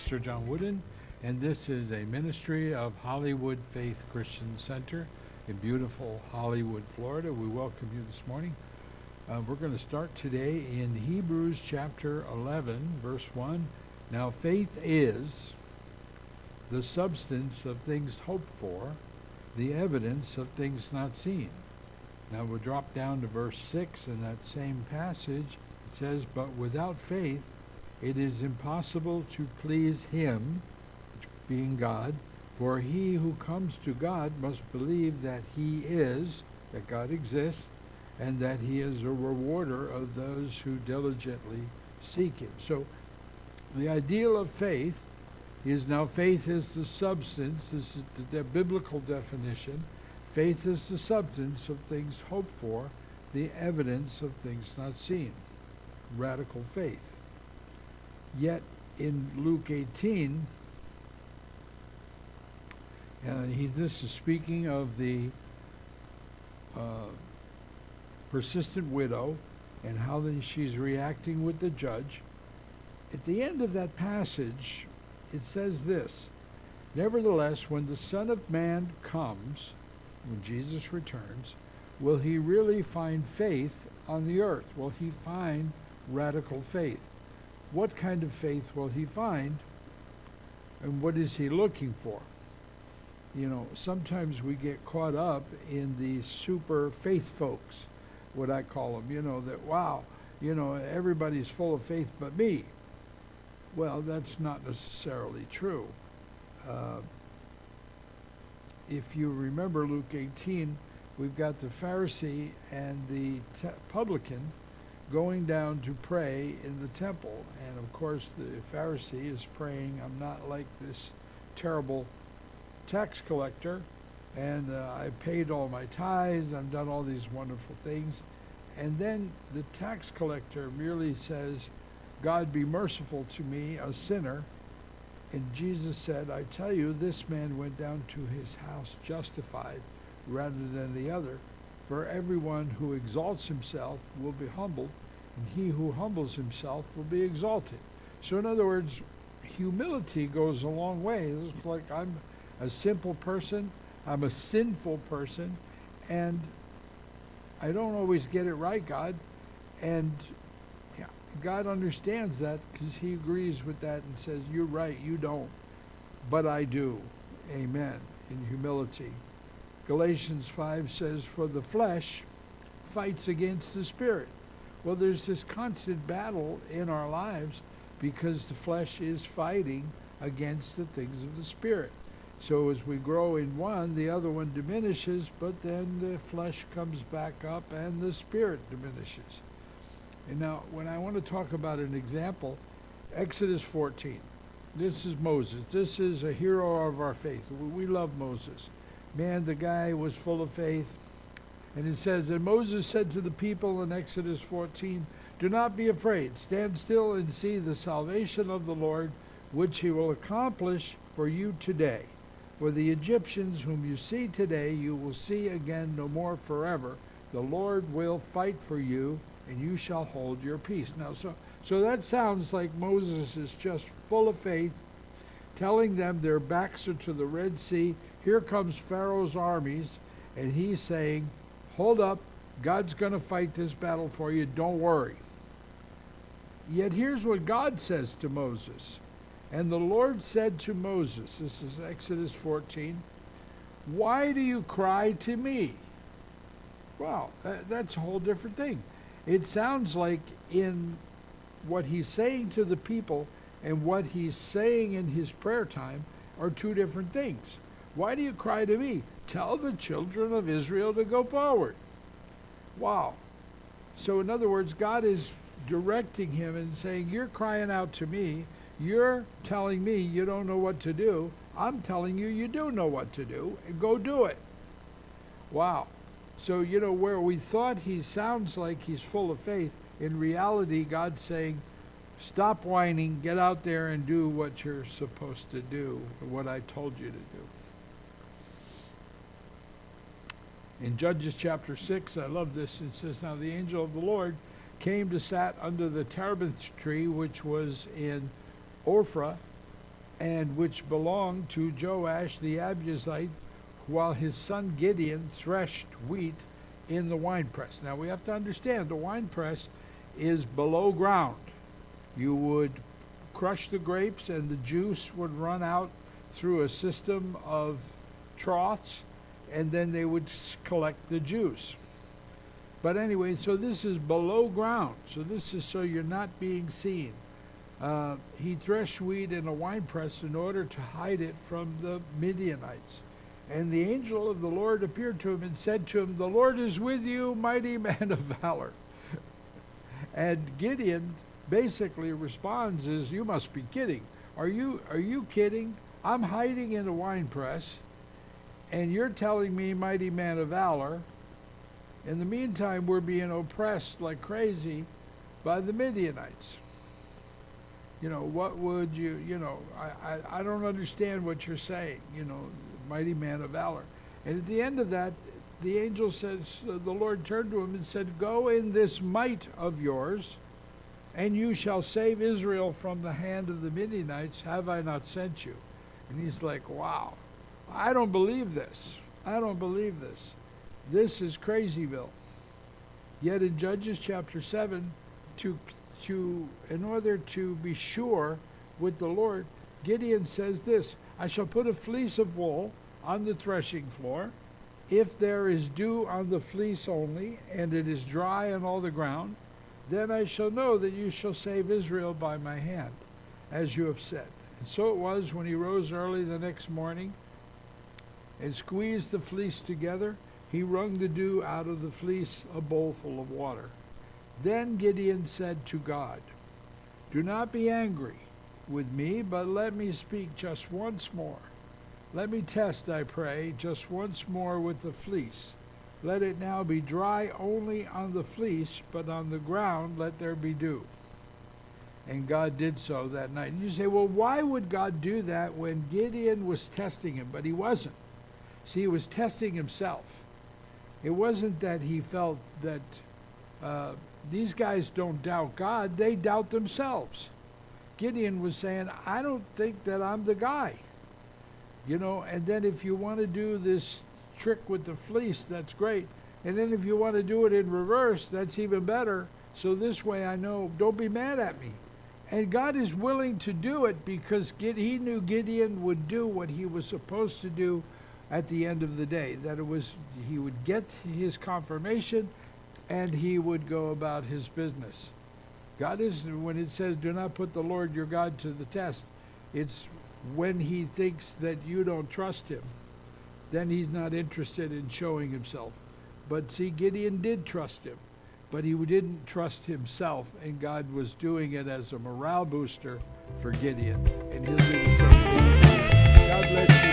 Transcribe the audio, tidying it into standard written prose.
Pastor John Woodin, and this is a ministry of Hollywood Faith Christian Center in beautiful Hollywood, Florida. We welcome you this morning. We're going to start today in Hebrews chapter 11, verse 1. Now faith is the substance of things hoped for, the evidence of things not seen. Now we'll drop down to verse 6 in that same passage. It says, but without faith it is impossible to please him, being God, for he who comes to God must believe that he is, that God exists, and that he is a rewarder of those who diligently seek him. So the ideal of faith is, now faith is the substance. This is the biblical definition. Faith is the substance of things hoped for, the evidence of things not seen. Radical faith. Yet in Luke 18, this is speaking of the persistent widow and how she's reacting with the judge. At the end of that passage, it says this, nevertheless, when the Son of Man comes, when Jesus returns, will he really find faith on the earth? Will he find radical faith? What kind of faith will he find? And what is he looking for? You know, sometimes we get caught up in the super faith folks, what I call them, that, wow, everybody's full of faith but me. Well, that's not necessarily true. If you remember Luke 18, we've got the Pharisee and the publican going down to pray in the temple. And of course, the Pharisee is praying, I'm not like this terrible tax collector, and I paid all my tithes, I've done all these wonderful things. And then the tax collector merely says, God be merciful to me, a sinner. And Jesus said, I tell you, this man went down to his house justified rather than the other. For everyone who exalts himself will be humbled, and he who humbles himself will be exalted. So in other words, humility goes a long way. It's like, I'm a simple person, I'm a sinful person, and I don't always get it right, God. And God understands that because he agrees with that and says, you're right, you don't, but I do. Amen. In humility. Galatians 5 says, for the flesh fights against the spirit. Well, there's this constant battle in our lives because the flesh is fighting against the things of the spirit. So as we grow in one, the other one diminishes, but then the flesh comes back up and the spirit diminishes. And now, when I want to talk about an example, Exodus 14. This is Moses. This is a hero of our faith. We love Moses. Man, the guy was full of faith. And it says, and Moses said to the people in Exodus 14, do not be afraid. Stand still and see the salvation of the Lord, which he will accomplish for you today. For the Egyptians whom you see today, you will see again no more forever. The Lord will fight for you, and you shall hold your peace. Now, so that sounds like Moses is just full of faith, telling them their backs are to the Red Sea. Here comes Pharaoh's armies, and he's saying, hold up, God's going to fight this battle for you, don't worry. Yet here's what God says to Moses. And the Lord said to Moses, this is Exodus 14, why do you cry to me? Well, that's a whole different thing. It sounds like in what he's saying to the people and what he's saying in his prayer time are two different things. Why do you cry to me? Tell the children of Israel to go forward. Wow. So in other words, God is directing him and saying, you're crying out to me. You're telling me you don't know what to do. I'm telling you, you do know what to do, and go do it. Wow. So, where we thought he sounds like he's full of faith, in reality, God's saying, stop whining, get out there and do what you're supposed to do, what I told you to do. In Judges chapter 6, I love this, it says, now the angel of the Lord came to sat under the terebinth tree, which was in Ophrah, and which belonged to Joash the Abiezrite, while his son Gideon threshed wheat in the winepress. Now we have to understand the winepress is below ground. You would crush the grapes and the juice would run out through a system of troughs, and then they would collect the juice. But anyway, so this is below ground. So this is so you're not being seen. He threshed wheat in a winepress in order to hide it from the Midianites. And the angel of the Lord appeared to him and said to him, "The Lord is with you, mighty man of valor." And Gideon basically responds is, "You must be kidding. Are you kidding? I'm hiding in a winepress, and you're telling me, mighty man of valor. In the meantime, we're being oppressed like crazy by the Midianites. What would I don't understand what you're saying, mighty man of valor." And at the end of that, the angel says, the Lord turned to him and said, "Go in this might of yours, and you shall save Israel from the hand of the Midianites. Have I not sent you?" And he's like, wow, I don't believe this. I don't believe this. This is crazyville. Yet in Judges chapter 7, in order to be sure with the Lord, Gideon says this, "I shall put a fleece of wool on the threshing floor. If there is dew on the fleece only, and it is dry on all the ground, then I shall know that you shall save Israel by my hand, as you have said." And so it was, when he rose early the next morning and squeezed the fleece together, he wrung the dew out of the fleece, a bowl full of water. Then Gideon said to God, "Do not be angry with me, but let me speak just once more. Let me test, I pray, just once more with the fleece. Let it now be dry only on the fleece, but on the ground let there be dew." And God did so that night. And you say, well, why would God do that when Gideon was testing him? But he wasn't. See, he was testing himself. It wasn't that he felt that these guys don't doubt God, they doubt themselves. Gideon was saying, I don't think that I'm the guy. And then if you want to do this trick with the fleece, that's great. And then if you want to do it in reverse, that's even better. So this way I know, don't be mad at me. And God is willing to do it because he knew Gideon would do what he was supposed to do at the end of the day. That he would get his confirmation and he would go about his business. God is, when it says, "Do not put the Lord your God to the test," it's when he thinks that you don't trust him, then he's not interested in showing himself. But see, Gideon did trust him, but he didn't trust himself, and God was doing it as a morale booster for Gideon. And he'll do the same thing. God bless you.